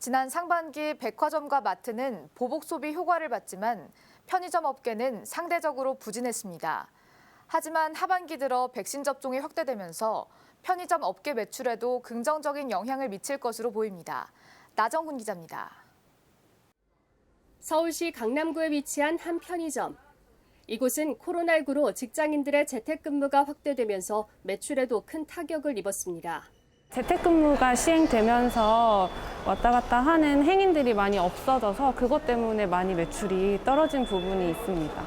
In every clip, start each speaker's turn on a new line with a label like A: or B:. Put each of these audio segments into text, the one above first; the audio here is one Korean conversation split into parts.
A: 지난 상반기 백화점과 마트는 보복 소비 효과를 봤지만 편의점 업계는 상대적으로 부진했습니다. 하지만 하반기 들어 백신 접종이 확대되면서 편의점 업계 매출에도 긍정적인 영향을 미칠 것으로 보입니다. 나정훈 기자입니다.
B: 서울시 강남구에 위치한 한 편의점. 이곳은 코로나19로 직장인들의 재택근무가 확대되면서 매출에도 큰 타격을 입었습니다.
C: 재택근무가 시행되면서 왔다 갔다 하는 행인들이 많이 없어져서 그것 때문에 많이 매출이 떨어진 부분이 있습니다.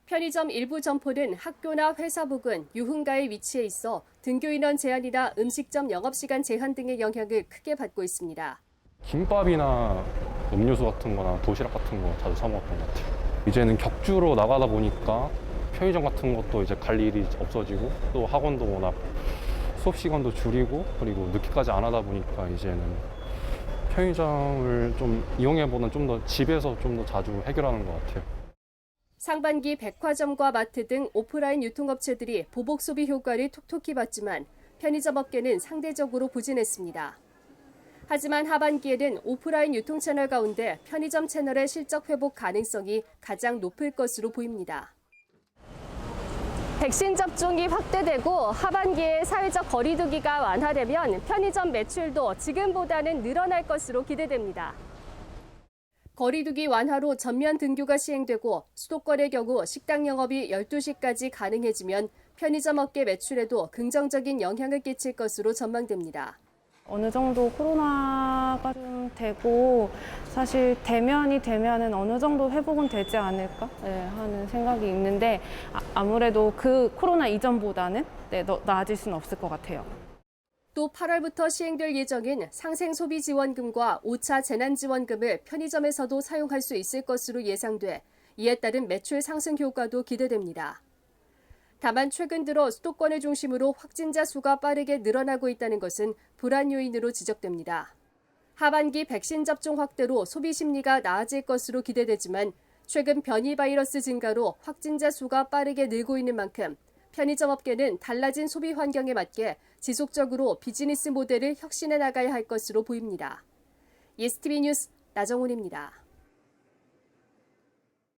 B: 편의점 일부 점포는 학교나 회사 부근, 유흥가에 위치해 있어 등교인원 제한이나 음식점 영업시간 제한 등의 영향을 크게 받고 있습니다.
D: 김밥이나 음료수 같은 거나 도시락 같은 거 자주 사 먹었던 것 같아요. 이제는 격주로 나가다 보니까 편의점 같은 것도 이제 갈 일이 없어지고 또 학원도 워낙 수업 시간도 줄이고 그리고 늦게까지 안 하다 보니까 이제는 편의점을 좀 이용해보는 좀 더 집에서 좀 더 자주 해결하는 것 같아요.
B: 상반기 백화점과 마트 등 오프라인 유통업체들이 보복 소비 효과를 톡톡히 봤지만 편의점 업계는 상대적으로 부진했습니다. 하지만 하반기에는 오프라인 유통 채널 가운데 편의점 채널의 실적 회복 가능성이 가장 높을 것으로 보입니다. 백신 접종이 확대되고 하반기에 사회적 거리 두기가 완화되면 편의점 매출도 지금보다는 늘어날 것으로 기대됩니다. 거리 두기 완화로 전면 등교가 시행되고 수도권의 경우 식당 영업이 12시까지 가능해지면 편의점 업계 매출에도 긍정적인 영향을 끼칠 것으로 전망됩니다.
C: 어느 정도 코로나가 좀 되고 사실 대면이 되면은 어느 정도 회복은 되지 않을까 하는 생각이 있는데 아무래도 그 코로나 이전보다는 나아질 수는 없을 것 같아요.
B: 또 8월부터 시행될 예정인 상생소비지원금과 5차 재난지원금을 편의점에서도 사용할 수 있을 것으로 예상돼 이에 따른 매출 상승 효과도 기대됩니다. 다만 최근 들어 수도권을 중심으로 확진자 수가 빠르게 늘어나고 있다는 것은 불안 요인으로 지적됩니다. 하반기 백신 접종 확대로 소비 심리가 나아질 것으로 기대되지만 최근 변이 바이러스 증가로 확진자 수가 빠르게 늘고 있는 만큼 편의점 업계는 달라진 소비 환경에 맞게 지속적으로 비즈니스 모델을 혁신해 나가야 할 것으로 보입니다. 예스티비 뉴스 나정훈입니다.